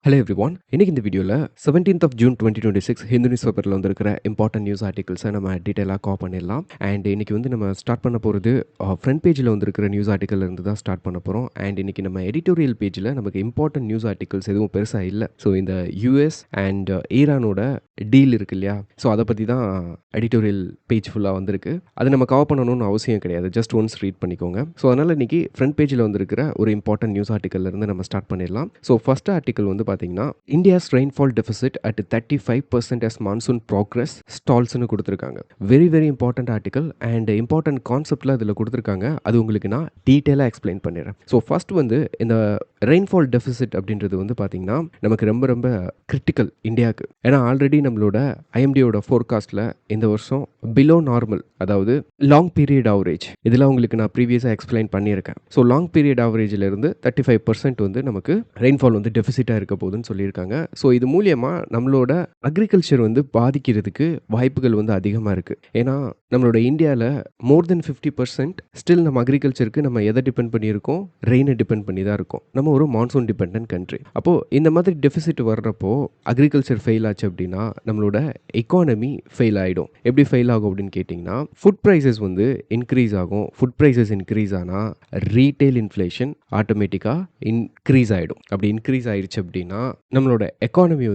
Hello everyone. இன்னைக்கு இந்த வீடியோவில் 17th of June 2026 Hindu news பேப்பரில் வந்திருக்கிற இம்பார்ட்டன்ட் நியூஸ் ஆர்டிகல்ஸை நம்ம டீட்டெயிலாக கவர் பண்ணிடலாம். அண்ட் இன்னைக்கு நம்ம ஸ்டார்ட் பண்ண போகிறது ஃப்ரண்ட் பேஜில் வந்திருக்கிற நியூஸ் ஆர்டிக்கல் இருந்து தான் ஸ்டார்ட் பண்ண போகிறோம். அண்ட் இன்னைக்கு நம்ம எடிட்டோரியல் பேஜில் நமக்கு இம்பார்ட்டன்ட் நியூஸ் ஆர்டிகல்ஸ் எதுவும் பெருசாக இல்லை. ஸோ இந்த யூஎஸ் அண்ட் ஈரானோட டீல் இருக்கு இல்லையா, ஸோ அதை பற்றி தான் எடிட்டோரியல் பேஜ் ஃபுல்லாக வந்திருக்கு. அதை நம்ம கவர் பண்ணணும்னு அவசியம் கிடையாது, ஜஸ்ட் ஒன்ஸ் ரீட் பண்ணிக்கோங்க. ஸோ அதனால் இன்னைக்கு ஃப்ரண்ட் பேஜில் வந்திருக்கிற ஒரு இம்பார்ட்டன்ட் நியூஸ் ஆர்டிக்கல் இருந்து நம்ம ஸ்டார்ட் பண்ணிடலாம். ஸோ ஃபர்ஸ்ட் ஆர்டிக்கல் பார்த்தீங்கன்னா India's rainfall deficit at 35% as monsoon progress ஸ்டால்ஸ்னு கொடுத்துருக்காங்க. Very very important article and important கான்செப்டில் அதில் கொடுத்துருக்காங்க. அது உங்களுக்கு நான் டீட்டெயிலாக எக்ஸ்பிளைன் பண்ணிடுறேன். ஸோ ஃபர்ஸ்ட் இந்த ரெயின்ஃபால் டெபிசிட் அப்படின்றது பார்த்தீங்கன்னா நமக்கு ரொம்ப ரொம்ப கிரிட்டிக்கல் இந்தியாவுக்கு. ஏன்னா ஆல்ரெடி நம்மளோட ஐஎம்டியோட ஃபோர்காஸ்ட்டில் இந்த வருஷம் பிலோ நார்மல், அதாவது லாங் பீரியட் ஆவரேஜ், இதெல்லாம் உங்களுக்கு நான் ப்ரீவியஸாக எக்ஸ்பிளைன் பண்ணியிருக்கேன். ஸோ லாங் பீரியட் ஆவரேஜிலிருந்து 35% நமக்கு ரெயின்ஃபால் டெபிசிட்டாக இருக்க போகுதுன்னு சொல்லியிருக்காங்க. ஸோ இது மூலியமாக நம்மளோட அக்ரிகல்ச்சர் பாதிக்கிறதுக்கு வாய்ப்புகள் அதிகமாக இருக்குது. ஏன்னா நம்மளோட இந்தியாவில் மோர் தென் 50% ஸ்டில் நம்ம அக்ரிகல்ச்சருக்கு நம்ம எதை டிபெண்ட் பண்ணியிருக்கோம், ரெயினை டிபெண்ட் பண்ணி தான் இருக்கோம். நம்ம ஒரு மான்சூன் டிபெண்டன்ட் கண்ட்ரி. அப்போது இந்த மாதிரி டெபிசிட் வர்றப்போ அக்ரிகல்ச்சர் ஃபெயில் ஆச்சு அப்படின்னா நம்மளோட எக்கானமி ஃபெயில் ஆகிடும். எப்படி ஃபெயில் ஆகும் அப்படின்னு கேட்டிங்கன்னா, ஃபுட் ப்ரைஸஸ் இன்க்ரீஸ் ஆகும். ஃபுட் ப்ரைஸஸ் இன்க்ரீஸ் ஆனால் ரீட்டைல் இன்ஃப்ளேஷன் ஆட்டோமேட்டிக்காக இன்க்ரீஸ் ஆகிடும். அப்படி இன்க்ரீஸ் ஆயிடுச்சு அப்படின்னா நம்மளோட எக்கானமி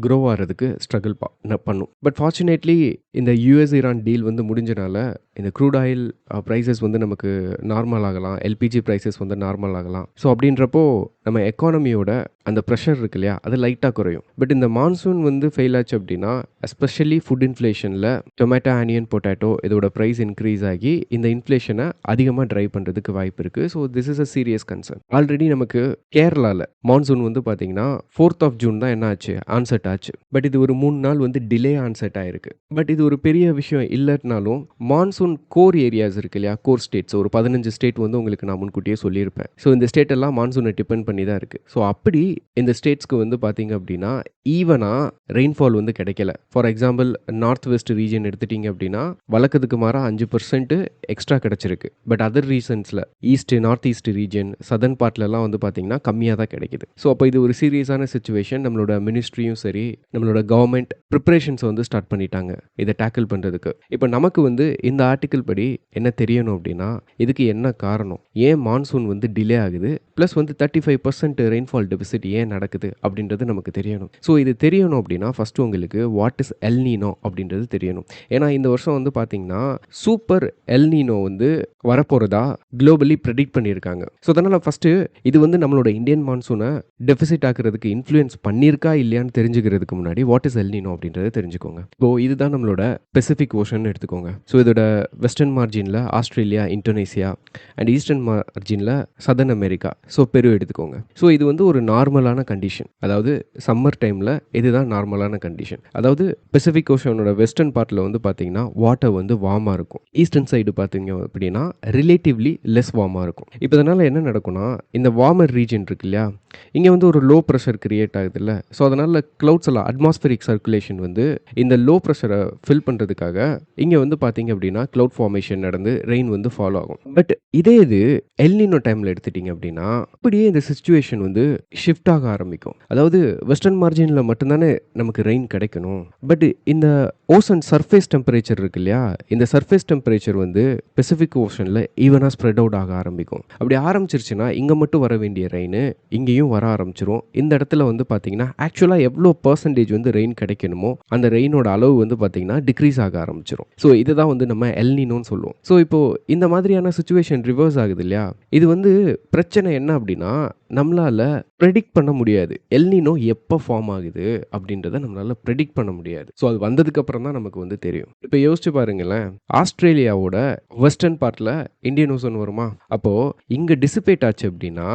க்ரோ ஆகிறதுக்கு ஸ்ட்ரகிள் பண்ணும். பட் ஃபார்ச்சுனேட்லி இந்த யூஎஸ் ஈரான் டீல் முடிஞ்சனால இந்த க்ரூட் ஆயில் ப்ரைஸஸ் நமக்கு நார்மல் ஆகலாம், எல்பிஜி ப்ரைஸஸ் நார்மல் ஆகலாம். ஸோ அப்படின்றப்போ நம்ம எக்கானமியோட அந்த ப்ரெஷர் இருக்கு இல்லையா, அது லைட்டாக குறையும். பட் இந்த மான்சூன் ஃபெயில் ஆச்சு அப்படின்னா எஸ்பெஷலி ஃபுட் இன்ஃப்ளேஷனில் டொமேட்டோ, ஆனியன், பொட்டேட்டோ இதோட ப்ரைஸ் இன்க்ரீஸ் ஆகி இந்த இன்ஃப்ளேஷனை அதிகமாக ட்ரைவ் பண்ணுறதுக்கு வாய்ப்பு இருக்குது. So this is a serious concern. Already நமக்கு கேரளாவில் மான்சூன் பார்த்தீங்கன்னா 4th of June தான் என்ன ஆச்சு, ஆன்செட் ஆச்சு. பட் இது ஒரு 3 நாள் டிலே ஆன்செட் ஆயிருக்கு. பட் இது ஒரு பெரிய விஷயம் இல்லைனாலும் மான்சூன் கோர் ஏரியாஸ் இருக்கு இல்லையா, கோர் ஸ்டேட்ஸ் ஒரு 15 ஸ்டேட் உங்களுக்கு நான் முன்கூட்டியே சொல்லியிருப்பேன். ஸோ இந்த ஸ்டேட் எல்லாம் மான்சூனை டிபெண்ட் பண்ணி தான் இருக்குது. ஸோ அப்படி இந்த ஸ்டேட்ஸ்க்கு பார்த்தீங்க அப்படின்னா ஈவனாக ரெயின்ஃபால் கிடைக்கல. For example north west region எடுத்துட்டீங்க அப்படின்னா வழக்கத்துக்கு மாறாக 5% எக்ஸ்ட்ரா கிடச்சிருக்கு. பட் அதர் ரீசன்ஸில் east, north east region, southern பார்ட்லலாம் பார்த்தீங்கன்னா கம்மியாக தான் கிடைக்குது. ஸோ அப்போ இது ஒரு சீரியஸான சுச்சுவேஷன். நம்மளோட மினிஸ்ட்ரியும் சரி, நம்மளோட கவர்மெண்ட் ப்ரிப்பரேஷன்ஸ் ஸ்டார்ட் பண்ணிட்டாங்க இதை டேக்கிள் பண்ணுறதுக்கு. இப்போ நமக்கு இந்த ஆர்டிக்கிள் படி என்ன தெரியணும் அப்படின்னா, இதுக்கு என்ன காரணம், ஏன் மான்சூன் டிலே ஆகுது, ப்ளஸ் 35% ரெயின்ஃபால் டெபிசிட் ஏன் நடக்குது அப்படின்றது நமக்கு தெரியணும். ஸோ இது தெரியணும் அப்படின்னா ஃபஸ்ட்டு உங்களுக்கு வாட் இஸ் எல்னினோ அப்படின்றது தெரியணும். ஏன்னா இந்த வருஷம் பார்த்தீங்கன்னா சூப்பர் எல்னினோ வரப்போகிறதா குளோபலி ப்ரெடிக்ட் பண்ணியிருக்காங்க. ஸோ அதனால் ஃபஸ்ட்டு இது நம்மளோட இந்தியன் மான்சூனை டெபிசிட் ஆக்குறதுக்கு இன்ஃப்ளூயன்ஸ் பண்ணியிருக்கா இல்லையான்னு தெரிஞ்சுக்கிறதுக்கு முன்னாடி வாட் இஸ் எல்னினோ அப்படின்றத தெரிஞ்சுக்கோங்க. ஸோ இதுதான் நம்மளோட பெசிபிக் ஓஷன் எடுத்துக்கோங்க. ஸோ இதோட வெஸ்டர்ன் மார்ஜினில் ஆஸ்திரேலியா, இந்தோனேசியா அண்ட் ஈஸ்டர்ன் மார்ஜினில் சதர்ன் அமெரிக்கா, ஸோ பெரு எடுத்துக்கோங்க. ஸோ இது ஒரு நார்மலான கண்டிஷன். அதாவது சம்மர் டைமில் இதுதான் நார்மலான கண்டிஷன். அதாவது பெசிபிக் ஓஷனோட வெஸ்டர்ன் பார்ட்டில் பார்த்தீங்கன்னா வாட்டர் வார்மாக இருக்கும். ஈஸ்டர்ன் சைடு பார்த்தீங்க அப்படின்னா ரிலேட்டிவ்லி லெஸ் வார்மாக இருக்கும். இப்போ இதனால் என்ன நடக்கும்னா, இந்த வார்மர் ரீஜன் இருக்கு இல்லையா, இங்கே ஒரு லோ ப்ரெஷர் கிரியேட் ஆகுது இல்லை. ஸோ அதனால் க்ளவுட்ஸ் எல்லாம் அட்மாஸ்பரிக் சர்க்குலேஷன் இந்த லோ ப்ரெஷரை ஃபில் பண்ணுறதுக்காக இங்கே பார்த்தீங்க அப்படின்னா க்ளவுட் ஃபார்மேஷன் நடந்து ரெயின் ஃபாலோ ஆகும். பட் இதே இது எல்னினோ டைமில் எடுத்துட்டிங்க அப்படின்னா அப்படியே இந்த சிச்சுவேஷன் ஷிஃப்ட் ஆக ஆரம்பிக்கும். அதாவது வெஸ்டர்ன் மார்ஜினில் மட்டும்தானே நமக்கு ரெயின் கிடைக்கணும். பட் இந்த ஓசன் சர்ஃபேஸ் டெம்பரேச்சர் இருக்கு இல்லையா, இந்த சர்ஃபேஸ் டெம்பரேச்சர் பெசிபிக் ஓஷனில் ஈவனாக ஸ்ப்ரெட் அவுட் ஆக ஆரம்பிக்கும். அப்படி ஆரம்பிச்சிருச்சுன்னா இங்கே மட்டும் வர வேண்டிய ரெயின் இங்கேயும் வர ஆரம்பிச்சிரும். இந்த இடத்துல பார்த்தீங்கன்னா ஆக்சுவலாக எவ்வளோ பர்சன்டேஜ் ரெயின் கிடைக்கணுமோ அந்த ரெயினோட அளவு பார்த்தீங்கன்னா டிக்ரீஸ் ஆக ஆரம்பிச்சிரும். ஸோ இதுதான் நம்ம எல்னினோன்னு சொல்லுவோம். ஸோ இப்போது இந்த மாதிரியான சுச்சுவேஷன் ரிவர்ஸ் ஆகுது இல்லையா, இது பிரச்சனை என்ன அப்படின்னா நம்மளால் ப்ரெடிக்ட் பண்ண முடியாது. எல்னினோ எப்போ ஃபார்ம் ஆகுது அப்படின்றத நம்மளால் ப்ரெடிக்ட் பண்ண முடியாது. ஸோ அது வந்ததுக்கப்புறம் தான் நமக்கு தெரியும். இப்போ யோசிச்சு பாருங்களேன், ஆஸ்திரேலியாவோட வெஸ்டர்ன் பார்ட்டில் இந்தியன் ஓசன் வருமா, அப்போது இங்கே டிசிபேட் ஆச்சு அப்படின்னா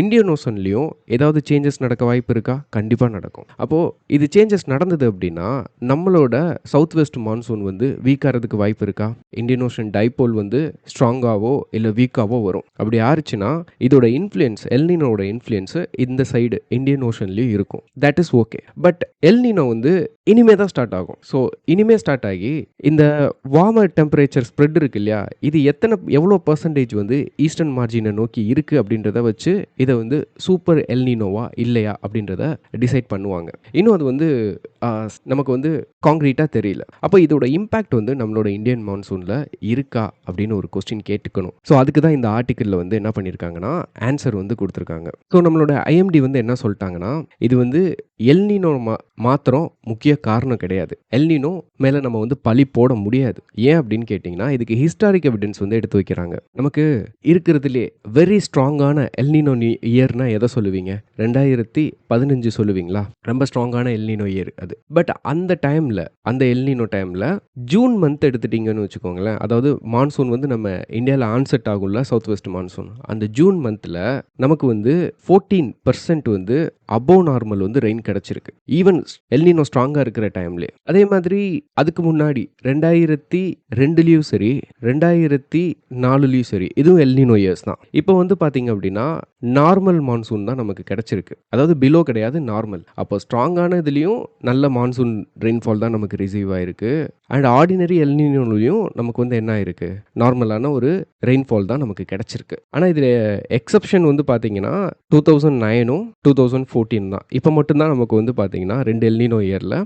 இந்தியன் ஓசன்லேயும் ஏதாவது சேஞ்சஸ் நடக்க வாய்ப்பு இருக்கா? கண்டிப்பாக நடக்கும். அப்போது இது சேஞ்சஸ் நடந்தது அப்படின்னா நம்மளோட சவுத் வெஸ்ட் மான்சூன் வீக்காகிறதுக்கு வாய்ப்பு இருக்கா? இந்தியன் ஓஷன் டைபோல் ஸ்ட்ராங்காவோ இல்லை வீக்காவோ வரும். அப்படி ஆச்சுன்னா இதோட இன்ஃப்ளூயன்ஸ், எல்னினோட இன்ஃப்ளூயன்ஸ் இந்த சைடு இந்தியன் ஓஷன்லேயும் இருக்கும். That is okay. But El Niño இனிமே தான் ஸ்டார்ட் ஆகும். ஸோ இனிமே ஸ்டார்ட் ஆகி இந்த வார்மர் டெம்பரேச்சர் ஸ்ப்ரெட் இருக்கு இல்லையா, இது எவ்வளோ பெர்சன்டேஜ் வந்து ஈஸ்டர்ன் மார்ஜினை நோக்கி இருக்கு அப்படின்றத வச்சு இதை வந்து சூப்பர் எல்னினோவா இல்லையா அப்படின்றத டிசைட் பண்ணுவாங்க. இன்னும் அது வந்து நமக்கு வந்து காங்க்ரீட்டாக தெரியல. அப்போ இதோட இம்பேக்ட் வந்து நம்மளோட இந்தியன் மான்சூனில் இருக்கா அப்படின்னு ஒரு கொஸ்டின் கேட்டுக்கணும். ஸோ அதுக்கு தான் இந்த ஆர்டிக்கிளில் வந்து என்ன பண்ணியிருக்காங்கன்னா ஆன்சர் வந்து கொடுத்துருக்காங்க. ஸோ நம்மளோட ஐஎம்டி வந்து என்ன சொல்லிட்டாங்கன்னா, இது வந்து எல்னினோ மாத்திரம் முக்கிய காரணம் கிடையாது. எல்னினோ மேலே நம்ம வந்து பழி போட முடியாது. ஏன் அப்படின்னு கேட்டிங்கன்னா, இதுக்கு ஹிஸ்டாரிக் எவிடன்ஸ் வந்து எடுத்து வைக்கிறாங்க. நமக்கு இருக்கிறதுலே வெரி ஸ்ட்ராங்கான எல்னினோ இயர்னா எதை சொல்லுவீங்க? 2015 சொல்லுவீங்களா? ரொம்ப ஸ்ட்ராங்கான எல்னினோ இயர் அது. பட் அந்த டைமில், அந்த எல்னினோ டைமில் ஜூன் மந்த் எடுத்துட்டிங்கன்னு வச்சுக்கோங்களேன், அதாவது மான்சூன் வந்து நம்ம இந்தியாவில் ஆன்செட் ஆகும்ல, சவுத் வெஸ்ட் மான்சூன், அந்த ஜூன் மந்தில் நமக்கு வந்து 14% வந்து அபோவ் நார்மல் வந்து ரெயின் கிடச்சிருக்கு. ஈவன் எல்னினோ ஸ்ட்ராங்காக இருக்கிற டைம்லேயே. அதே மாதிரி அதுக்கு முன்னாடி 2002லேயும் சரி 2004லேயும் சரி இதுவும் எல்னினோ இயர்ஸ் தான். இப்போ வந்து பார்த்தீங்க அப்படின்னா நார்மல் மான்சூன் தான் நமக்கு கிடச்சிருக்கு. அதாவது பிலோ கிடையாது, நார்மல். அப்போ ஸ்ட்ராங்கான இதுலேயும் நல்ல மான்சூன் ரெயின்ஃபால் தான் நமக்கு ரிசீவ் ஆயிருக்கு. அண்ட் ஆர்டினரி எல்னினோலையும் நமக்கு வந்து என்ன ஆயிருக்கு, நார்மலான ஒரு ரெயின்ஃபால் தான் நமக்கு கிடச்சிருக்கு. ஆனால் இதில் எக்ஸப்ஷன் வந்து பார்த்தீங்கன்னா 2009ம் 2014 தான். இப்போ மட்டும்தான் நமக்கு வந்து பார்த்தீங்கன்னா 2 எல்னினோ இயரில்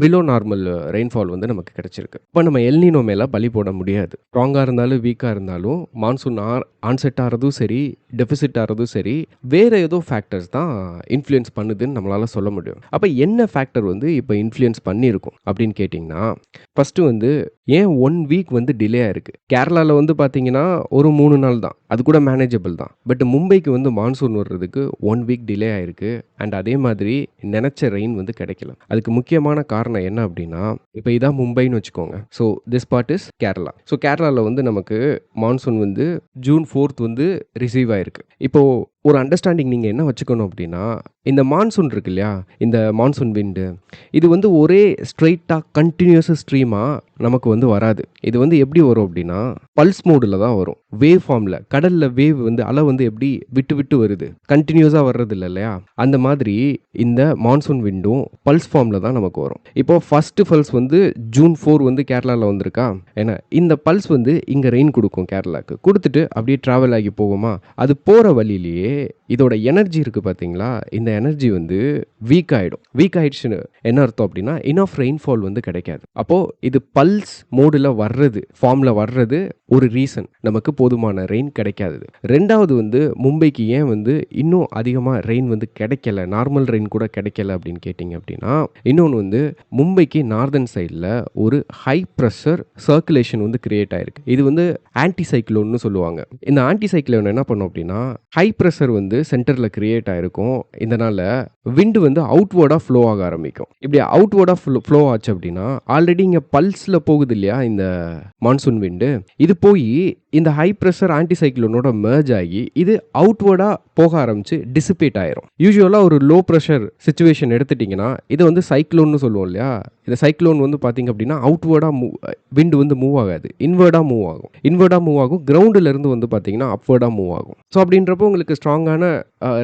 பிலோ நார்மல் ரெயின்ஃபால் வந்து நமக்கு கிடச்சிருக்கு. இப்போ நம்ம எல்னினோ மேலே பழி போட முடியாது. ஸ்ட்ராங்காக இருந்தாலும் வீக்காக இருந்தாலும் மான்சூன் ஆன்செட் ஆகிறதும் சரி டெபிசிட் ஆகிறதும் சரி வேறு ஏதோ ஃபேக்டர்ஸ் தான் இன்ஃப்ளூயன்ஸ் பண்ணுதுன்னு நம்மளால் சொல்ல முடியும். அப்போ என்ன ஃபேக்டர் வந்து இப்போ இன்ஃப்ளூயன்ஸ் பண்ணியிருக்கும் அப்படின்னு கேட்டிங்கன்னா, ஃபஸ்ட்டு வந்து ஏன் 1 வீக் வந்து டிலே ஆயிருக்கு. கேரளாவில் வந்து பார்த்தீங்கன்னா ஒரு 3 நாள் தான், அது கூட மேனேஜபிள் தான். பட் மும்பைக்கு வந்து மான்சூன் வர்றதுக்கு 1 வீக் டிலே ஆயிருக்கு. அண்ட் அதே மாதிரி நினச்ச ரெயின் வந்து கிடைக்கல. அதுக்கு முக்கியமான காரணம் என்ன அப்படின்னா, இப்போ இதான் மும்பைன்னு வச்சுக்கோங்க. So this part is Kerala. So கேரளாவில் வந்து நமக்கு மான்சூன் வந்து ஜூன் 4th வந்து ரிசீவ் ஆயிருக்கு. இப்போது ஒரு அண்டர்ஸ்டாண்டிங் நீங்கள் என்ன வச்சுக்கணும் அப்படின்னா, இந்த மான்சூன் இருக்கு இல்லையா, இந்த மான்சூன் விண்டு இது வந்து ஒரே ஸ்ட்ரெயிட்டாக கண்டினியூஸ் ஸ்ட்ரீமாக நமக்கு வந்து வராது. இது வந்து எப்படி வரும் அப்படின்னா பல்ஸ் மோடில் தான் வரும். வேவ் ஃபார்மில், கடலில் வேவ் வந்து அலை வந்து எப்படி விட்டு விட்டு வருது, கண்டினியூஸாக வர்றது இல்லை இல்லையா, அந்த மாதிரி இந்த மான்சூன் விண்டும் பல்ஸ் ஃபார்மில் தான் நமக்கு வரும். இப்போது ஃபஸ்ட்டு பல்ஸ் வந்து ஜூன் 4 வந்து கேரளாவில் வந்திருக்கா. ஏன்னா இந்த பல்ஸ் வந்து இங்கே ரெயின் கொடுக்கும், கேரளாவுக்கு கொடுத்துட்டு அப்படியே ட்ராவல் ஆகி போகுமா. அது போகிற வழியிலேயே இதோட எனர்ஜி இருக்குது பார்த்தீங்களா, இந்த எனர்ஜி வந்து வீக் ஆகிடும். வீக் ஆகிடுச்சுன்னு என்ன அர்த்தம் அப்படின்னா இனஃப் ரெயின்ஃபால் வந்து கிடைக்காது. அப்போது இது பல்ஸ் மோடில் வர்றது, ஃபார்மில் வர்றது ஒரு ரீசன், நமக்கு போதுமான ரெயின் கிடைக்காது. ரெண்டாவது வந்து மும்பைக்கு ஏன் வந்து இன்னும் அதிகமாக ரெயின் வந்து கிடைக்கல, நார்மல் ரெயின் கூட கிடைக்கல அப்படின்னு கேட்டிங்க அப்படின்னா, இன்னொன்று வந்து மும்பைக்கு நார்தன் சைடில் ஒரு ஹை ப்ரெஷர் சர்க்குலேஷன் வந்து கிரியேட் ஆயிருக்கு. இது வந்து ஆன்டி சைக்ளோன்னு சொல்லுவாங்க. இந்த ஆன்டி சைக்ளோன் என்ன பண்ணும் அப்படின்னா, ஹை ப்ரெஷர் வந்து சென்டரில் கிரியேட் ஆயிருக்கும். இதனால் விண்டு வந்து அவுட்வேர்டாக ஃப்ளோ ஆக ஆரம்பிக்கும். இப்படி அவுட்வேர்டாக ஃப்ளோ ஆச்சு அப்படின்னா ஆல்ரெடி இங்கே பல்ஸில் போகுது இல்லையா இந்த மான்சூன் விண்டு, இது போய் இந்த ஹை ப்ரெஷர் ஆன்டி சைக்ளோனோட மெர்ஜ் ஆகி இது அவுட்வேர்டாக போக ஆரம்பிச்சு டிசிபேட் ஆயிரும். யூஸ்வலாக ஒரு லோ ப்ரெஷர் சுச்சுவேஷன் எடுத்துட்டிங்கன்னா இதை வந்து சைக்ளோன்னு சொல்லுவோம் இல்லையா. இந்த சைக்ளோன் வந்து பார்த்திங்க அப்படின்னா அவுட்வேர்டாக விண்டு வந்து மூவ் ஆகாது, இன்வேர்டாக மூவ் ஆகும். இன்வேர்டாக மூவ் ஆகும், கிரவுண்டிலேருந்து வந்து பார்த்திங்கன்னா அப்வேர்டாக மூவ் ஆகும். ஸோ அப்படின்றப்போ உங்களுக்கு ஸ்ட்ராங்கான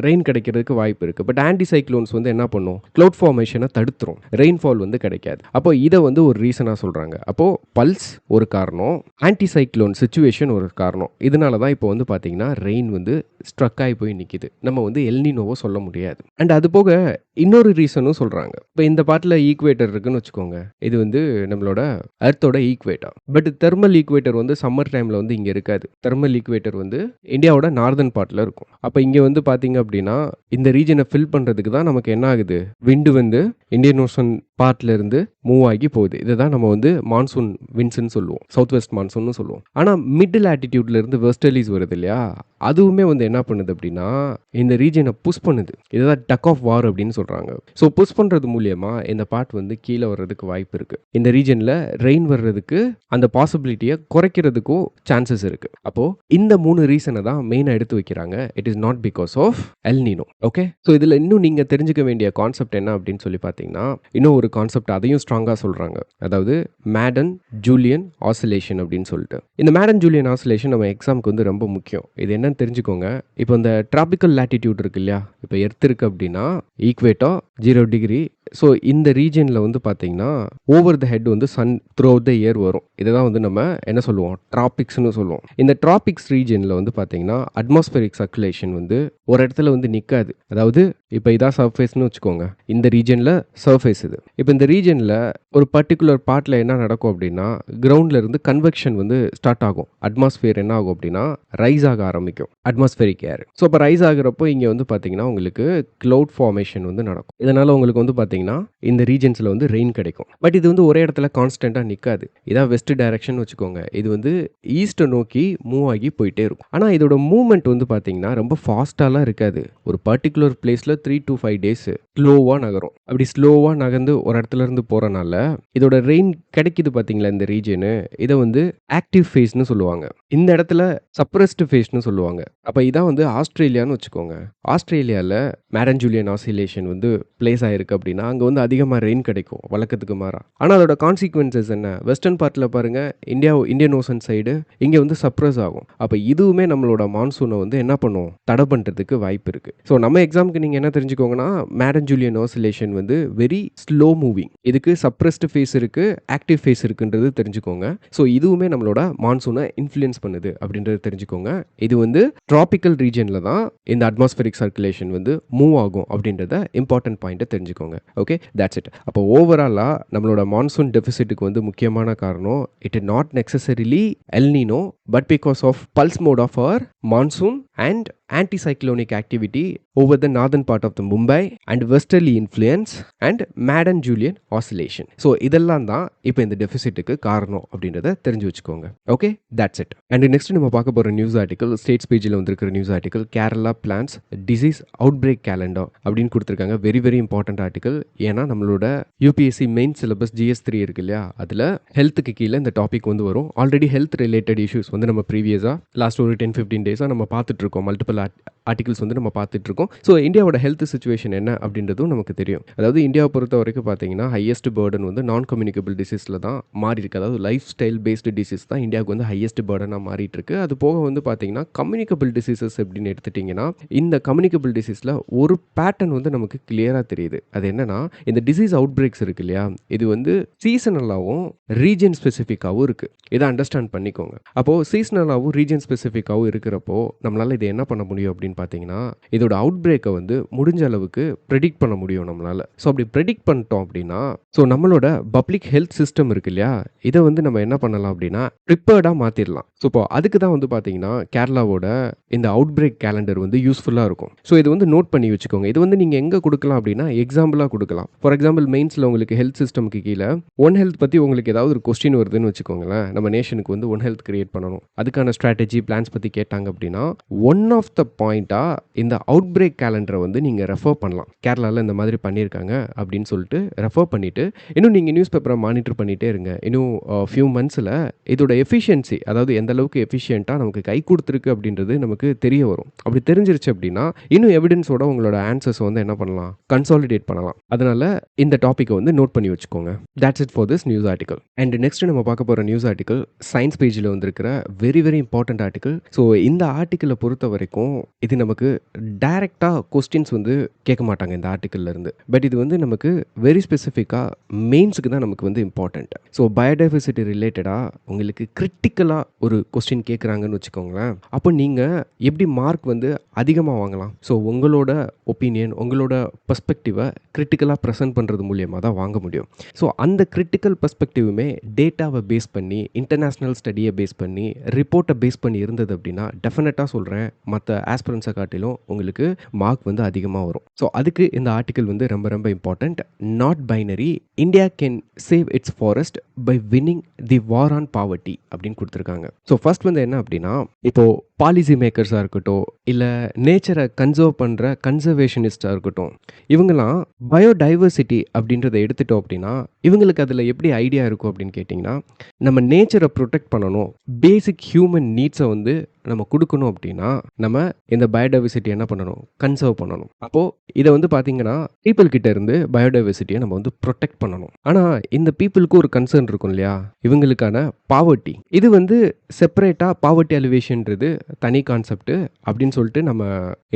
ரெயின் கிடைக்கிறதுக்கு வாய்ப்பு இருக்குது. பட் ஆன்டி சைக்ளோன்ஸ் வந்து என்ன பண்ணும், க்ளவுட் ஃபார்மேஷனை தடுத்துரும், ரெயின்ஃபால் வந்து கிடைக்காது. அப்போ இதை வந்து ஒரு ரீசனாக சொல்கிறாங்க. அப்போது பல்ஸ் ஒரு காரணம், ஆன்டி சைக்ளோன் சுச்சுவேஷன் ஒரு காரணம். இதனால தான் இப்போ வந்து பார்த்திங்கன்னா ரெயின் வந்து ஸ்ட்ரக் ஆகி போய் நிற்கிது. நம்ம வந்து எல்னினோவோ சொல்ல முடியாது. அண்ட் அது போக இன்னொரு ரீசனும் சொல்கிறாங்க. இப்போ இந்த பாட்டில் ஈக்குவேட்டர் இருக்குன்னு வச்சுக்கோங்க, இது வந்து நம்மளோட எர்த்தோட ஈக்குவேட்டர். பட் தெர்மல் ஈக்குவேட்டர் வந்து சம்மர் டைமில் வந்து இங்கே இருக்காது. தெர்மல் ஈக்குவேட்டர் வந்து இந்தியாவோட நார்தன் பார்ட்டில் இருக்கும். அப்போ இங்கே வந்து பார்த்தீங்க அப்படின்னா இந்த ரீஜனை ஃபில் பண்ணுறதுக்கு தான் நமக்கு என்ன ஆகுது, விண்டு வந்து இந்தியன் ஓஷன் பார்ட்ல இருந்து மூவ் ஆகி போகுது. இதை தான் நம்ம வந்து மான்சூன் விண்ட்ஸ்ன்னு சொல்லுவோம், சவுத் வெஸ்ட் மான்சூன்னு சொல்லுவோம். ஆனால் மிடில் ஆட்டிடியூட்ல இருந்து வெஸ்டர்லீஸ் வருது இல்லையா, அதுவுமே வந்து என்ன பண்ணுது அப்படின்னா இந்த ரீஜனை புஷ் பண்ணுது. இதுதான் டக் ஆஃப் வார் அப்படின்னு சொல்கிறாங்க. ஸோ புஷ் பண்ணுறது மூலியமா இந்த பார்ட் வந்து கீழே வர்றதுக்கு வாய்ப்பு இருக்குது. இந்த ரீஜனில் ரெயின் வர்றதுக்கு அந்த பாசிபிலிட்டியை குறைக்கிறதுக்கும் சான்சஸ் இருக்குது. அப்போது இந்த 3 ரீசனை தான் மெயினாக எடுத்து வைக்கிறாங்க. It is not because of El Nino. Okay, so இதில் இன்னும் நீங்கள் தெரிஞ்சுக்க வேண்டிய கான்செப்ட் என்ன அப்படின்னு சொல்லி பார்த்தீங்கன்னா, இன்னும் ஒரு கான்செப்ட் அதையும் ஸ்ட்ராங்காக சொல்கிறாங்க. அதாவது மேடன் ஜூலியன் ஆசிலேஷன் அப்படின்னு சொல்லிட்டு. இந்த மேடன் ஜூலியன் ஆசிலேஷன் நம்ம எக்ஸாமுக்கு வந்து ரொம்ப முக்கியம். இது என்னன்னு தெரிஞ்சுக்கோங்க. இப்போ இந்த டிராபிக்கல் லேட்டிடியூட் இருக்கு இல்லையா, இப்போ எர்த் இருக்குது அப்படின்னா ஈக்குவேட்டர் 0 டிகிரி ஸோ இந்த ரீஜியனில் வந்து பார்த்தீங்கன்னா ஓவர் த ஹெட் வந்து sun throughout the year வரும். இதை தான் வந்து நம்ம என்ன சொல்லுவோம், டிராபிக்ஸ்னு சொல்லுவோம். இந்த டிராபிக்ஸ் ரீஜியனில் வந்து பார்த்தீங்கன்னா அட்மாஸ்பெரிக் சர்க்குலேஷன் வந்து ஒரு இடத்துல வந்து நிற்காது. அதாவது இப்போ இதான் சர்ஃபேஸ்னு வச்சுக்கோங்க, இந்த ரீஜனில் சர்ஃபேஸ் இது. இப்போ இந்த ரீஜனில் ஒரு பர்டிகுலர் பார்ட்டில் என்ன நடக்கும் அப்படின்னா கிரவுண்டில் இருந்து கன்வெக்ஷன் வந்து ஸ்டார்ட் ஆகும். அட்மாஸ்பியர் என்ன ஆகும் அப்படின்னா ரைஸ் ஆக ஆரம்பிக்கும், அட்மாஸ்பெரிக் ஏர். ஸோ அப்போ ரைஸ் ஆகிறப்போ இங்கே வந்து பார்த்தீங்கன்னா உங்களுக்கு க்ளவுட் ஃபார்மேஷன் வந்து நடக்கும். இதனால் உங்களுக்கு வந்து பார்த்தீங்கன்னா இந்த ரீஜன்ஸில் வந்து ரெயின் கிடைக்கும். பட் இது வந்து ஒரே இடத்துல கான்ஸ்டண்ட்டாக நிற்காது. இதான் வெஸ்ட் டைரக்ஷன் வச்சுக்கோங்க. இது வந்து ஈஸ்ட்டை நோக்கி மூவ் ஆகி போயிட்டே இருக்கும். ஆனால் இதோட மூவ்மெண்ட் வந்து பார்த்தீங்கன்னா ரொம்ப ஃபாஸ்ட்டாலாம் இருக்காது. ஒரு பர்டிகுலர் பிளேஸில் 3 to 5 days ஸ்லோவாக நகரும். அப்படி ஸ்லோவாக நகர்ந்து ஒரு இடத்துல இருந்து போகிறனால இதோட ரெயின் கிடைக்குது பார்த்தீங்களா இந்த ரீஜனு, இதை வந்து ஆக்டிவ் ஃபேஸ்னு சொல்லுவாங்க. இந்த இடத்துல சப்ரஸ்டு ஃபேஸ்னு சொல்லுவாங்க. அப்போ இதான் வந்து ஆஸ்திரேலியான்னு வச்சுக்கோங்க. ஆஸ்திரேலியாவில் மேடன் ஜூலியன் ஆசிலேஷன் வந்து பிளேஸ் ஆயிருக்கு அப்படின்னா அங்கே வந்து அதிகமாக ரெயின் கிடைக்கும் வழக்கத்துக்கு மாறா. ஆனால் அதோட கான்சிக்வன்சஸ் என்ன, வெஸ்டர்ன் பார்ட்டில் பாருங்கள், இந்தியன் ஓசன் சைடு இங்கே வந்து சப்ரஸ் ஆகும். அப்போ இதுவுமே நம்மளோட மான்சூனை வந்து என்ன பண்ணும், தடை பண்ணுறதுக்கு வாய்ப்பு இருக்குது. ஸோ நம்ம எக்ஸாமுக்கு நீங்கள் என்ன தெரிஞ்சுக்கோங்கன்னா மேடன் ஜூலியன் ஆசிலேஷன் வந்து வெரி ஸ்லோ மூவிங். இதுக்கு சப்ரஸ்டு ஃபேஸ் இருக்குது, ஆக்டிவ் ஃபேஸ் இருக்குன்றது தெரிஞ்சுக்கோங்க. ஸோ இதுவுமே நம்மளோட மான்சூனை இன்ஃப்ளூயன்ஸ் பண்ணுது அப்படின்றது தெரிஞ்சுக்கோங்க. இது வந்து ட்ராபிக்கல் ரீஜனில் தான் இந்த அட்மாஸ்பெரிக் சர்க்குலேஷன் வந்து மூவ் ஆகும் அப்படின்றத இம்பார்ட்டன்ட் பாயிண்ட்டை தெரிஞ்சுக்கோங்க. Okay, that's it. அப்போ ஓவராலாக நம்மளோட மான்சூன் டெபிசிட்டுக்கு வந்து முக்கியமான காரணம் it is not necessarily El Nino but because of pulse mode of our monsoon and anticyclonic activity over the northern part of the Mumbai and westerly influence and Madden Julian oscillation. So இதெல்லாம் தான் இப்போ இந்த டெபிசிட்டுக்கு காரணம் அப்படின்றத தெரிஞ்சு வச்சுக்கோங்க. Okay, that's it. And next நம்ம பார்க்க போகிற நியூஸ் ஆர்டிக்கல் ஸ்டேட்ஸ் பேஜில் வந்திருக்கிற news article Kerala plans disease outbreak calendar அப்படின்னு கொடுத்துருக்காங்க. Very very important article. ஏன்னா நம்மளோட யூபிஎஸ்சி மெயின் சிலபஸ் GS3 இருக்கு இல்லையா, அதில் ஹெல்த்துக்கு கீழே இந்த டாபிக் வந்து வரும். ஆல்ரெடி ஹெல்த் ரிலேட்டட் இஷ்யூஸ் வந்து நம்ம ப்ரீவியஸாக லாஸ்ட் ஒரு 10-15 டேஸாக நம்ம பார்த்துட்டு இருக்கோம். மல்டிபிள் ஆர்டிகல்ஸ் வந்து நம்ம பார்த்துட்டு இருக்கோம். ஸோ இந்தியாவோட ஹெல்த் சிச்சுவேஷன் என்ன அப்படின்றதும் நமக்கு தெரியும். அதாவது இந்தியாவை பொறுத்த வரைக்கும் பார்த்தீங்கன்னா ஹையஸ்ட் பேர்டன் வந்து நான் கம்யூனிகபிள் டிசீஸில் தான் மாறி இருக்கு. அதாவது லைஃப் ஸ்டைல் பேஸ்டு டிசீஸ் தான் இந்தியாவுக்கு வந்து ஹையஸ்ட் பேர்டனாக மாறிட்டு இருக்கு. அது போக வந்து பார்த்தீங்கன்னா கம்யூனிகபிள் டிசீசஸ் எப்படின்னு எடுத்துட்டிங்கன்னா இந்த கம்யூனிகபிள் டிசீஸில் ஒரு பேட்டர்ன் வந்து நமக்கு கிளியராக தெரியுது. அது என்னன்னா இந்த டிசீஸ் அவுட் பிரேக்ஸ் இருக்கு இல்லையா, இது வந்து சீசனலாகவும் ரீஜன் ஸ்பெசிஃபிக்காகவும் இருக்குது. இதை அண்டர்ஸ்டாண்ட் பண்ணிக்கோங்க. அப்போது சீசனலாகவும் ரீஜன் ஸ்பெசிஃபிக்காகவும் இருக்கிறப்போ நம்மளால் இதை என்ன பண்ண முடியும் அப்படின்னு பார்த்தீங்கன்னா இதோட அவுட் பிரேக்கை வந்து முடிஞ்ச அளவுக்கு ப்ரெடிக்ட் பண்ண முடியும் நம்மளால். ஸோ அப்படி ப்ரெடிக்ட் பண்ணிட்டோம் அப்படின்னா ஸோ நம்மளோட பப்ளிக் ஹெல்த் சிஸ்டம் இருக்கு இல்லையா, இதை வந்து நம்ம என்ன பண்ணலாம் அப்படின்னா ப்ரிப்பேர்டாக மாற்றிடலாம். ஸோ இப்போ அதுக்கு தான் வந்து பார்த்தீங்கன்னா கேரளாவோட இந்த அவுட் பிரேக் கேலண்டர் வந்து யூஸ்ஃபுல்லாக இருக்கும். ஸோ இது வந்து நோட் பண்ணி வச்சுக்கோங்க. இது வந்து நீங்கள் எங்கே கொடுக்கலாம் அப்படின்னா எக்ஸாம்பிளாக கொடுக்கலாம். ஃபார் எக்ஸாம்பிள் மெயின்ஸில் உங்களுக்கு ஹெல்த் சிஸ்டம்க்கு கீழே ஒன் ஹெல்த் பற்றி உங்களுக்கு ஏதாவது ஒரு கொஸ்டின் வருதுன்னு வச்சுக்கோங்களேன். நம்ம நேஷனுக்கு வந்து ஒன் ஹெல்த் கிரியேட் பண்ணணும், அதுக்கான ஸ்ட்ராட்டஜி பிளான்ஸ் பற்றி கேட்டாங்க அப்படின்னா ஒன் ஆஃப் த பாயிண்ட்டாக இந்த அவுட் பிரேக் கேலண்டரை வந்து நீங்கள் ரெஃபர் பண்ணலாம். கேரளாவில் இந்த மாதிரி பண்ணியிருக்காங்க அப்படின்னு சொல்லிட்டு ரெஃபர் பண்ணிவிட்டு இன்னும் நீங்கள் நியூஸ் பேப்பரை மானிட்டர் பண்ணிகிட்டே இருங்க. இன்னும் ஃபியூ மந்த்ஸில் இதோட எஃபிஷியன்சி, அதாவது எந்த அளவுக்கு எஃபிஷியண்ட்டாக நமக்கு கை கொடுத்துருக்கு அப்படின்றது நமக்கு தெரிய வரும். அப்படி தெரிஞ்சிருச்சு அப்படின்னா இன்னும் எவிடன்ஸோட உங்களோட ஆன்சர்ஸ் வந்து என்ன பண்ணலாம், கன்சாலிடேட் பண்ணலாம். அதனால இந்த டாப்பிக்கை வந்து நோட் பண்ணி வச்சுக்கோங்க. That's it for this news article. And next நம்ம பார்க்க போகிற நியூஸ் ஆர்டிக்கல் சயின்ஸ் பேஜில் வந்திருக்கிற very very important article. So இந்த ஆர்டிக்கலை பொறுத்த வரைக்கும் இது நமக்கு டைரெக்டாக கொஸ்டின்ஸ் வந்து கேட்க மாட்டாங்க இந்த ஆர்டிக்கல்ல இருந்து. பட் இது வந்து நமக்கு வெரி ஸ்பெசிஃபிக்காக மெயின்ஸுக்கு தான் நமக்கு வந்து இம்பார்ட்டன்ட். ஸோ பயோடைவர்சிட்டி ரிலேட்டடாக உங்களுக்கு கிரிட்டிக்கலாக ஒரு கொஸ்டின் கேட்குறாங்கன்னு வச்சுக்கோங்களேன். அப்போ நீங்கள் எப்படி மார்க் வந்து அதிகமாக வாங்கலாம்? ஸோ உங்களோட ஒப்பீனியன், உங்களோட பெர்ஸ்பெக்டிவை கிரிட்டிக்கலாக ப்ரெசென்ட் பண்ணுறது மூலியமாக தான் வாங்க முடியும். ஸோ அந்த கிரிட்டிக்கல் பெர்ஸ்பெக்டிவுமே டேட்டாவை பேஸ் பண்ணி, இன்டர்நேஷ்னல் ஸ்டடியை பேஸ் பண்ணி, ரிப்போர்ட்டை பேஸ் பண்ணி இருந்தது அப்படின்னா டெஃபினட்டாக சொல்கிறேன் மற்ற ஆஸ்பிரன்ஸை காட்டிலும் உங்களுக்கு மார்க் வந்து அதிகமாக வரும். ஸோ அதுக்கு இந்த ஆர்டிக்கல் வந்து ரொம்ப ரொம்ப important. Not binary, India can save its forest by winning the war on poverty அப்படின்னு கொடுத்துருக்காங்க. ஸோ ஃபர்ஸ்ட் வந்து என்ன அப்படின்னா இப்போது பாலிசி மேக்கர்ஸாக இருக்கட்டும், இல்லை நேச்சரை கன்சர்வ் பண்ணுற கன்சர்வேஷனிஸ்டாக இருக்கட்டும், இவங்கெல்லாம் பயோடைவர்சிட்டி அப்படின்றத எடுத்துட்டோம் அப்படின்னா இவங்களுக்கு அதில் எப்படி ஐடியா இருக்கும் அப்படின்னு கேட்டிங்கன்னா நம்ம நேச்சரை ப்ரொடெக்ட் பண்ணணும், பேசிக் ஹியூமன் நீட்ஸை வந்து நம்ம கொடுக்கணும் அப்படின்னா நம்ம இந்த பயோடைவர்சிட்டி என்ன பண்ணணும், கன்சர்வ் பண்ணணும். அப்போது இதை வந்து பார்த்தீங்கன்னா பீப்புள் கிட்ட இருந்து பயோடைவர்சிட்டியை நம்ம வந்து ப்ரொடெக்ட் பண்ணணும். ஆனால் இந்த பீப்புளுக்கு ஒரு கன்சர்ன் இருக்கும் இல்லையா, இவங்களுக்கான பாவர்ட்டி, இது வந்து செப்பரேட்டாக பாவர்ட்டி அலிவேஷன்றது தனி கான்செப்ட் அப்படின்னு சொல்லிட்டு நம்ம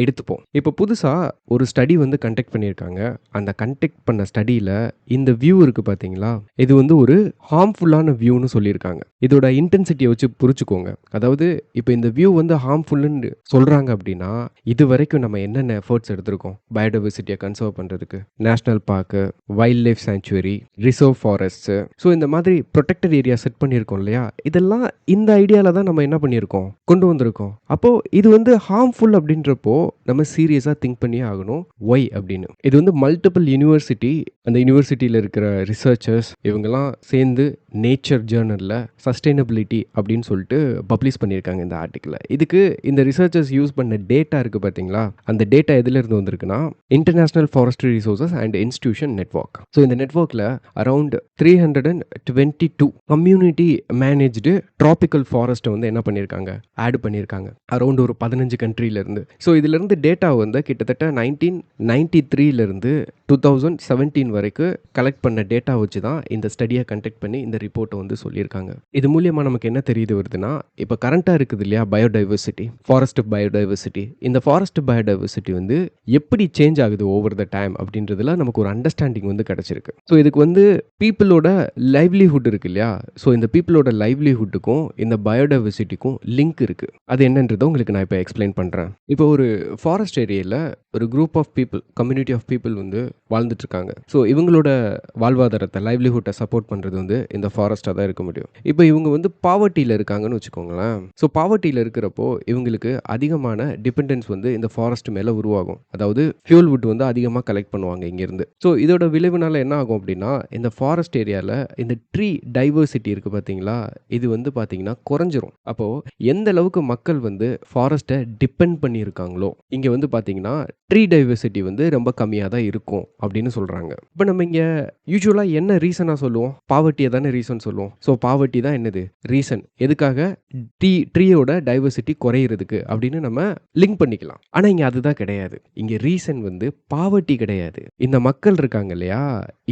எடுத்துப்போம். இப்போ புதுசாக ஒரு ஸ்டடி வந்து கண்டக்ட் பண்ணியிருக்காங்க. அந்த கண்டக்ட் பண்ண ஸ்டடியில் இந்த வியூ இருக்குது பார்த்தீங்களா, இது வந்து ஒரு ஹார்ம்ஃபுல்லான வியூன்னு சொல்லியிருக்காங்க. இதோட இன்டென்சிட்டியை வச்சு புரிச்சுக்கோங்க. அதாவது இப்போ இந்த வியூ வந்து ஹார்ம்ஃபுல்லுன்னு சொல்கிறாங்க அப்படின்னா இது வரைக்கும் நம்ம என்னென்ன எஃபர்ட்ஸ் எடுத்திருக்கோம் பயோடைவர்சிட்டியை கன்சர்வ் பண்ணுறதுக்கு. National park, wildlife sanctuary, reserve forests, so இந்த மாதிரி ப்ரொடெக்டட் ஏரியா செட் பண்ணியிருக்கோம் இல்லையா, இதெல்லாம் இந்த ஐடியாவில் தான் நம்ம என்ன பண்ணியிருக்கோம், கொண்டு வந்திருக்கோம். அப்போது இது வந்து ஹார்ம்ஃபுல் அப்படின்றப்போ நம்ம சீரியஸாக திங்க் பண்ணியே ஆகணும் ஒய் அப்படின்னு. இது வந்து மல்டிபிள் யூனிவர்சிட்டி, அந்த யூனிவர்சிட்டியில் இருக்கிற ரிசர்ச்சர்ஸ் இவங்கெல்லாம் சேர்ந்து நேச்சர் ஜேர்னலில் சஸ்டைனபிலிட்டி அப்படின்னு சொல்லிட்டு பப்ளிஷ் பண்ணியிருக்காங்க இந்த ஆர்டிக்கிளை. இதுக்கு இந்த ரிசர்ச்சர்ஸ் யூஸ் பண்ண டேட்டா இருக்குது பார்த்தீங்களா, அந்த டேட்டா எதுலேருந்து வந்திருக்குன்னா international forestry resources and institution network. So இந்த நெட்வொர்க்கில் அரவுண்ட் 322 கம்யூனிட்டி மேனேஜ்டு ட்ராபிக்கல் ஃபாரஸ்ட்டை வந்து என்ன பண்ணியிருக்காங்க, ஆட் பண்ணியிருக்காங்க அரவுண்ட் ஒரு 15 கண்ட்ரியிலேருந்து. ஸோ இதிலிருந்து டேட்டா வந்து கிட்டத்தட்ட 1993லேருந்து 2017 வரைக்கும் கலெக்ட் பண்ண டேட்டா வச்சு தான் இந்த ஸ்டடியை கண்டக்ட் பண்ணி இந்த ரிப்போர்ட்டை வந்து சொல்லியிருக்காங்க. இது மூலியமாக நமக்கு என்ன தெரியுது வருதுன்னா, இப்போ கரண்ட்டாக இருக்குது இல்லையா பயோடைவர்சிட்டி, ஃபாரஸ்ட் பயோடைவர்சிட்டி, இந்த ஃபாரஸ்ட் பயோடைவர்சிட்டி வந்து எப்படி சேஞ்ச் ஆகுது ஓவர் த டைம் அப்படின்றதுல நமக்கு ஒரு அண்டர்ஸ்டாண்டிங் வந்து கிடச்சிருக்கு. ஸோ இதுக்கு வந்து பீப்புளோட லைவ்லிஹுட் இருக்கு இல்லையா, ஸோ இந்த பீப்புளோட லைவ்லிஹுட்டுக்கும் இந்த பயோடைவர்சிட்டிக்கும் லிங்க் இருக்குது. அது என்னன்றதை உங்களுக்கு நான் இப்போ எக்ஸ்பிளைன் பண்ணுறேன். இப்போ ஒரு ஃபாரஸ்ட் ஏரியாவில் ஒரு group of people, community of people வந்து வாழ்ந்துட்டு இருக்காங்க. ஸோ இவங்களோட வாழ்வாதாரத்தை, லைவ்லிஹுட்டை சப்போர்ட் பண்ணுறது வந்து இந்த ஃபாரஸ்ட்டாக தான் இருக்க முடியும். இப்போ இவங்க வந்து பாவர்ட்டியில் இருக்காங்கன்னு வச்சுக்கோங்களேன். ஸோ பாவர்ட்டியில் இருக்கிறப்போ இவங்களுக்கு அதிகமான டிபெண்டன்ஸ் வந்து இந்த ஃபாரஸ்ட் மேலே உருவாகும். அதாவது ஃபியூல் வுட் வந்து அதிகமாக கலெக்ட் பண்ணுவாங்க இங்கேருந்து. ஸோ இதோட விளைவுனால என்ன ஆகும் அப்படின்னா, இந்த ஃபாரஸ்ட் ஏரியாவில் இந்த ட்ரீ டைவர்சிட்டி இருக்குது பார்த்தீங்களா, இது வந்து பார்த்தீங்கன்னா குறைஞ்சிரும். அப்போது எந்த அளவுக்கு மக்கள் வந்து ஃபாரஸ்ட்டை டிபெண்ட் பண்ணியிருக்காங்களோ இங்கே வந்து பார்த்தீங்கன்னா ட்ரீ டைவர்சிட்டி வந்து ரொம்ப கம்மியாக தான் இருக்கும் அப்படின்னு சொல்கிறாங்க. இப்போ நம்ம இங்கே யூஸ்வலாக என்ன ரீசனாக சொல்லுவோம், பாவர்ட்டியை தானே ரீசன் சொல்லுவோம். ஸோ பாவர்ட்டி தான் என்னது ரீசன், எதுக்காக ட்ரீயோட டைவர்சிட்டி குறையிறதுக்கு அப்படின்னு நம்ம லிங்க் பண்ணிக்கலாம். ஆனால் இங்கே அதுதான் கிடையாது. இங்கே ரீசன் வந்து பாவர்ட்டி கிடையாது. இந்த மக்கள் இருக்காங்க இல்லையா,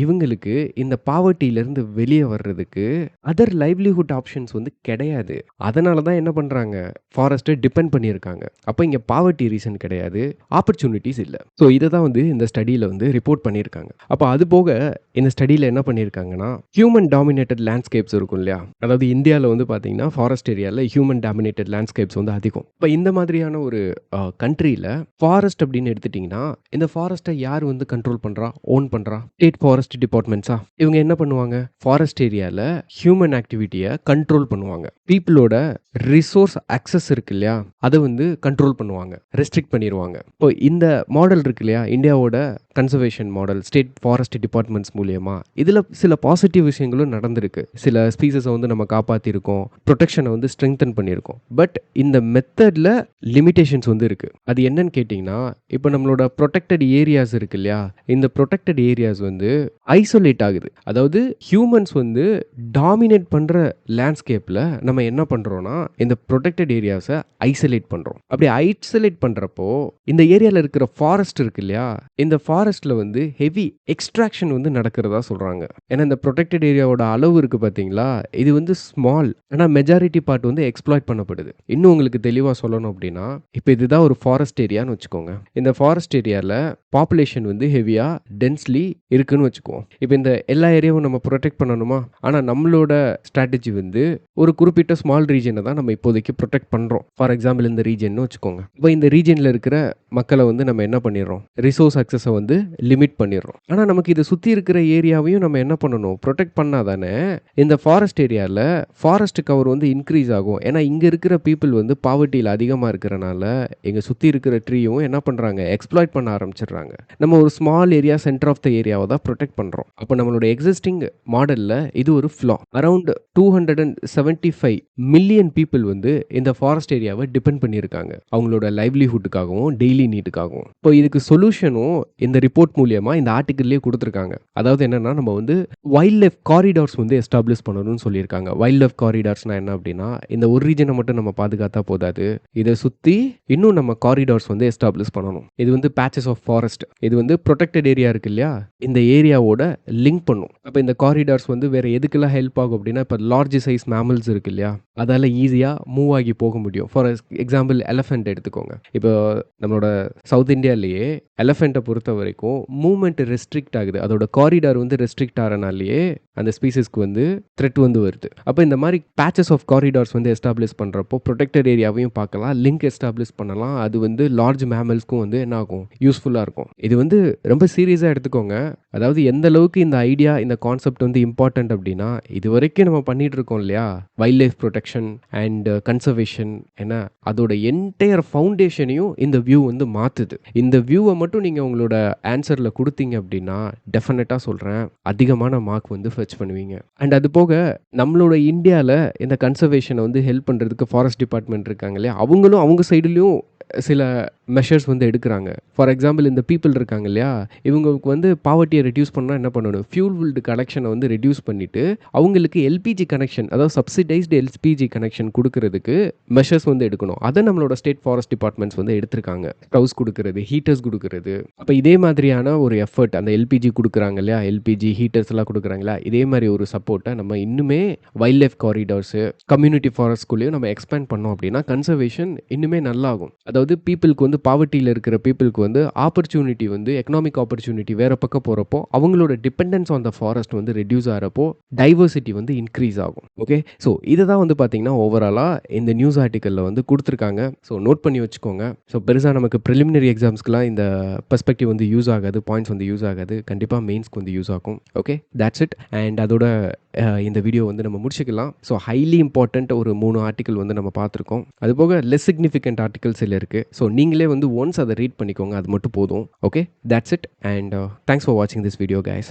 இவங்களுக்கு இந்த பாவர்ட்டியிலேருந்து வெளியே வர்றதுக்கு அதர் லைவ்லிஹுட் ஆப்ஷன்ஸ் வந்து கிடையாது. அதனால தான் என்ன பண்ணுறாங்க, ஃபாரஸ்ட்டை டிபெண்ட் பண்ணியிருக்காங்க. அப்போ இங்கே பாவர்ட்டி ரீசன் கிடையாது, ஆப்பர்ச்சுனிட்டிஸ் இல்லை. ஸோ இதை தான் வந்து இந்த ஸ்டடியில் வந்து ரிப்போர்ட் பண்ணியிருக்காங்க. அப்போ அது போக இந்த ஸ்டடியில் என்ன பண்ணியிருக்காங்கன்னா, ஹியூமன் டாமினேட்டட் லேண்ட்ஸ்கேப்ஸ் இருக்கும் இல்லையா, அதாவது இந்தியாவில் வந்து பார்த்தீங்கன்னா ஃபாரஸ்ட் ஏரியாவில் ஹியூமன் டாமினேட்டட் லேண்ட்ஸ்கேப்ஸ் வந்து அதிகம். இப்போ இந்த மாதிரியான ஒரு கண்ட்ரியில் ஃபாரஸ்ட் அப்படின்னு எடுத்துட்டிங்கன்னா இந்த ஃபாரஸ்ட்டை யார் வந்து கண்ட்ரோல் பண்ணுறா, ஓன் பண்ணுறா, ஸ்டேட் ஃபாரஸ்ட் டிபார்ட்மெண்ட்ஸா. இவங்க என்ன பண்ணுவாங்க, ஃபாரஸ்ட் ஏரியாவில் ஹியூமன் ஆக்டிவிட்டியை கண்ட்ரோல் பண்ணுவாங்க. பீப்புளோட ரிசோர்ஸ் அக்சஸ் இருக்கு இல்லையா, அதை வந்து கண்ட்ரோல் பண்ணுவாங்க, ரெஸ்ட்ரிக்ட் பண்ணிடுவாங்க. இப்போ இந்த மாடல் இருக்கு இல்லையா, இந்தியாவோட conservation model, state forest departments மூலியமா இதில் சில பாசிட்டிவ் விஷயங்களும் நடந்திருக்கு. சில ஸ்பீசஸை வந்து நம்ம காப்பாற்றிருக்கோம், ப்ரொடெக்ஷனை வந்து ஸ்ட்ரெங்தன் பண்ணியிருக்கோம். பட் இந்த மெத்தடில் லிமிடேஷன்ஸ் வந்து இருக்குது. அது என்னன்னு கேட்டிங்கன்னா, இப்போ நம்மளோட ப்ரொடெக்டட் ஏரியாஸ் இருக்கு இல்லையா, இந்த ப்ரொடெக்டட் ஏரியாஸ் வந்து ஐசோலேட் ஆகுது. அதாவது ஹியூமன்ஸ் வந்து டாமினேட் பண்ணுற லேண்ட்ஸ்கேப்பில் நம்ம என்ன பண்ணுறோன்னா இந்த ப்ரொடெக்டட் ஏரியாஸை ஐசோலேட் பண்ணுறோம். அப்படி ஐசோலேட் பண்ணுறப்போ இந்த ஏரியாவில் இருக்கிற ஃபாரஸ்ட் இருக்கு இல்லையா, இந்த ஃபாரஸ்ட்டில் வந்து ஹெவி எக்ஸ்ட்ராக்ஷன் வந்து நடக்கிறதா சொல்கிறாங்க. ஏன்னா இந்த ப்ரொடெக்டட் ஏரியாவோட அளவு இருக்குது பார்த்தீங்களா, இது வந்து ஸ்மால், ஆனால் மெஜாரிட்டி பார்ட் வந்து எக்ஸ்ப்ளாய்ட் பண்ணப்படுது. இன்னும் உங்களுக்கு தெளிவாக சொல்லணும் அப்படின்னா, இப்போ இதுதான் ஒரு ஃபாரஸ்ட் ஏரியான்னு வச்சுக்கோங்க. இந்த ஃபாரஸ்ட் ஏரியாவில் பாப்புலேஷன் வந்து ஹெவியாக டென்ஸ்லி இருக்குன்னு வச்சுக்குவோம். இப்போ இந்த எல்லா ஏரியாவும் நம்ம ப்ரொடெக்ட் பண்ணணுமா, ஆனால் நம்மளோட ஸ்ட்ராட்டஜி வந்து ஒரு குறிப்பிட்ட ஸ்மால் ரீஜனை தான் நம்ம இப்போதைக்கு ப்ரொடெக்ட் பண்ணுறோம். ஃபார் எக்ஸாம்பிள் இந்த ரீஜன் வச்சுக்கோங்க. இப்போ இந்த ரீஜனில் இருக்கிற மக்களை வந்து நம்ம என்ன பண்ணிடுறோம், ரிசோர்ஸ் அக்சஸை வந்து லிமிட் பண்ணிடுறோம். ஆனால் நமக்கு இதை சுற்றி இருக்கிற ஏரியாவையும் நம்ம என்ன பண்ணணும், ப்ரொடெக்ட் பண்ணால் தானே இந்த ஃபாரஸ்ட் ஏரியாவில் ஃபாரஸ்ட் கவர் வந்து இன்க்ரீஸ் ஆகும். ஏன்னா இங்கே இருக்கிற பீப்புள் வந்து பாவர்ட்டியில் அதிகமாக இருக்கிறனால எங்கள் சுற்றி இருக்கிற ட்ரீயும் என்ன பண்ணுறாங்க, எக்ஸ்ப்ளாய்ட் பண்ண ஆரம்பிச்சிடுறாங்க. நம்ம ஒரு small area, centre of the ஏரியாவை தான் ப்ரொடெக்ட் பண்ணுறோம். அப்போ நம்மளோட எக்ஸிஸ்டிங் மாடலில் இது ஒரு ஃப்ளா. அரவுண்ட் 275 மில்லியன் பீப்புள் வந்து இந்த ஃபாரஸ்ட் ஏரியாவை டிபெண்ட் பண்ணியிருக்காங்க அவங்களோட லைவ்லிஹுட்டுக்காகவும் டெய்லி நீட்டுக்காகவும். இப்போ இதுக்கு சொல்யூஷனும் இந்த இந்த ரிப்போர்ட் மூலியமா இந்த ஆர்டிக்கிள்லேயே கொடுத்துருக்காங்க. அதாவது என்னன்னா, நம்ம வந்து வைல்ட் லைஃப் காரிடார்ஸ் வந்து எஸ்டாப்ளிஷ் பண்ணணும்னு சொல்லியிருக்காங்க. வைல்ட் லைஃப் காரிடார்ஸ்னா என்ன அப்படின்னா, இந்த ஒரு ரீஜனை மட்டும் நம்ம பாதுகாத்தா போதாது. இதை சுற்றி இன்னும் நம்ம காரிடார்ஸ் வந்து எஸ்டாப்ளிஷ் பண்ணணும். இது வந்து பேச்சஸ் ஆஃப் ஃபாரஸ்ட், இது வந்து ப்ரொடெக்டட் ஏரியா இருக்கு இல்லையா, இந்த ஏரியாவோட லிங்க் பண்ணும். அப்போ இந்த காரிடார்ஸ் வந்து வேற எதுக்கெல்லாம் ஹெல்ப் ஆகும் அப்படின்னா, இப்போ லார்ஜ் சைஸ் மேமல்ஸ் இருக்கு இல்லையா, அதால் ஈஸியாக மூவ் ஆகி போக முடியும். ஃபார் எக்ஸாம்பிள் எலஃபெண்ட் எடுத்துக்கோங்க. இப்போ நம்மளோட சவுத் இந்தியாவிலேயே எலஃபெண்ட்டை பொறுத்த வரைக்கும் மூவ்மெண்ட் ரெஸ்ட்ரிக்ட் ஆகுது. அதோட காரிடார் வந்து ரெஸ்ட்ரிக்ட் ஆகிறனாலேயே அந்த ஸ்பீசிஸ்க்கு வந்து த்ரெட் வந்து வருது. அப்போ இந்த மாதிரி பேச்சஸ் ஆஃப் காரிடார்ஸ் வந்து எஸ்டாப்ளிஷ் பண்ணுறப்போ ப்ரொடெக்டட் ஏரியாவையும் பார்க்கலாம், லிங்க் எஸ்டாப்ளிஷ் பண்ணலாம். அது வந்து லார்ஜ் மேமல்ஸ்க்கும் வந்து என்ன ஆகும், யூஸ்ஃபுல்லாக இருக்கும். இது வந்து ரொம்ப சீரியஸாக எடுத்துக்கோங்க. அதாவது எந்த அளவுக்கு இந்த ஐடியா, இந்த கான்செப்ட் வந்து இம்பார்ட்டன்ட் அப்படின்னா, இது வரைக்கும் நம்ம பண்ணிட்டு இருக்கோம் இல்லையா, wild life protection and conservation, ஏன்னா அதோட என்டையர் ஃபவுண்டேஷனையும் இந்த வியூ வந்து மாற்றுது. இந்த வியூவை மட்டும் நீங்கள் உங்களோட ஆன்சரில் கொடுத்தீங்க அப்படின்னா டெஃபினட்டாக சொல்கிறேன், அதிகமான மார்க் வந்து ஃபெச் பண்ணுவீங்க. அண்ட் அது போக நம்மளோட இந்தியாவில் இந்த கன்சர்வேஷனை வந்து ஹெல்ப் பண்ணுறதுக்கு ஃபாரஸ்ட் டிபார்ட்மெண்ட் இருக்காங்க இல்லையா, அவங்களும் அவங்க சைடுலேயும் சில மெஷர்ஸ் வந்து எடுக்கிறாங்க. ஃபார் எக்ஸாம்பிள் இந்த பீப்புள் இருக்காங்க இல்லையா, இவங்களுக்கு வந்து பாவர்ட்டியை ரெடியூஸ் பண்ணால் என்ன பண்ணணும், ஃபியூல் கனெக்ஷனை வந்து ரெடியூஸ் பண்ணிவிட்டு அவங்களுக்கு எல்பிஜி கனெக்ஷன், அதாவது சப்சிடைஸ்டு எல்பிஜி கனெக்ஷன் கொடுக்கறதுக்கு மெஷர்ஸ் வந்து எடுக்கணும். அதை நம்மளோட ஸ்டேட் ஃபாரஸ்ட் டிபார்ட்மெண்ட்ஸ் வந்து எடுத்திருக்காங்க. ஸ்டவ்ஸ் கொடுக்கறது, ஹீட்டர்ஸ் கொடுக்கறது. அப்போ இதே மாதிரியான ஒரு எஃபர்ட், அந்த எல்பிஜி கொடுக்குறாங்க இல்லையா, எல்பிஜி ஹீட்டர்ஸ் எல்லாம் கொடுக்குறாங்களா, இதே மாதிரி ஒரு சப்போர்ட்டை நம்ம இன்னுமே வைல்ட் லைஃப் காரிடார்ஸு, கம்யூனிட்டி ஃபாரஸ்ட்குள்ளேயும் நம்ம எக்ஸ்பேண்ட் பண்ணோம் அப்படின்னா கன்சர்வேஷன் இன்னுமே நல்லாகும். அதாவது பீப்புளுக்கு வந்து பாவர்ட்டியில் இருக்கிற பீப்புளுக்கு வந்து ஆப்பர்ச்சுனிட்டி வந்து எக்கனாமிக் ஆப்பர்ச்சுனிட்டி வேறு பக்கம் போகிறப்போ அவங்களோட டிபெண்டன்ஸ் ஆன் த ஃபாரஸ்ட் வந்து ரெடியூஸ் ஆகிறப்போ டைவர்சிட்டி வந்து இன்க்ரீஸ் ஆகும். ஓகே, ஸோ இதை தான் வந்து பார்த்தீங்கன்னா ஓவராலாக இந்த நியூஸ் ஆர்டிக்கலில் வந்து கொடுத்துருக்காங்க. ஸோ நோட் பண்ணி வச்சுக்கோங்க. ஸோ பெருசாக நமக்கு ப்ரிலிமினரி எக்ஸாம்ஸ்க்குலாம் இந்த பெர்ஸ்பெக்டிவ் வந்து யூஸ் ஆகாது, பாயிண்ட்ஸ் வந்து யூஸ் ஆகாது, கண்டிப்பாக மெயின்ஸ்க்கு வந்து யூஸ் ஆகும். Okay, that's it. அண்ட் அதோட இந்த வீடியோ வந்து நம்ம முடிச்சுக்கலாம். ஸோ ஹைலி இம்பார்ட்டண்ட் ஒரு 3 ஆர்டிக்கல் வந்து நம்ம பார்த்துருக்கோம். அது போக லெஸ் சிக்னிஃபிகண்ட் ஆர்டிகல்ஸ் இல்லை இருக்குது. ஸோ நீங்களே வந்து ஒன்ஸ் அதை ரீட் பண்ணிக்கோங்க, அது மட்டும் போதும். Okay, that's it. And thanks for வாட்சிங் திஸ் வீடியோ கைஸ்.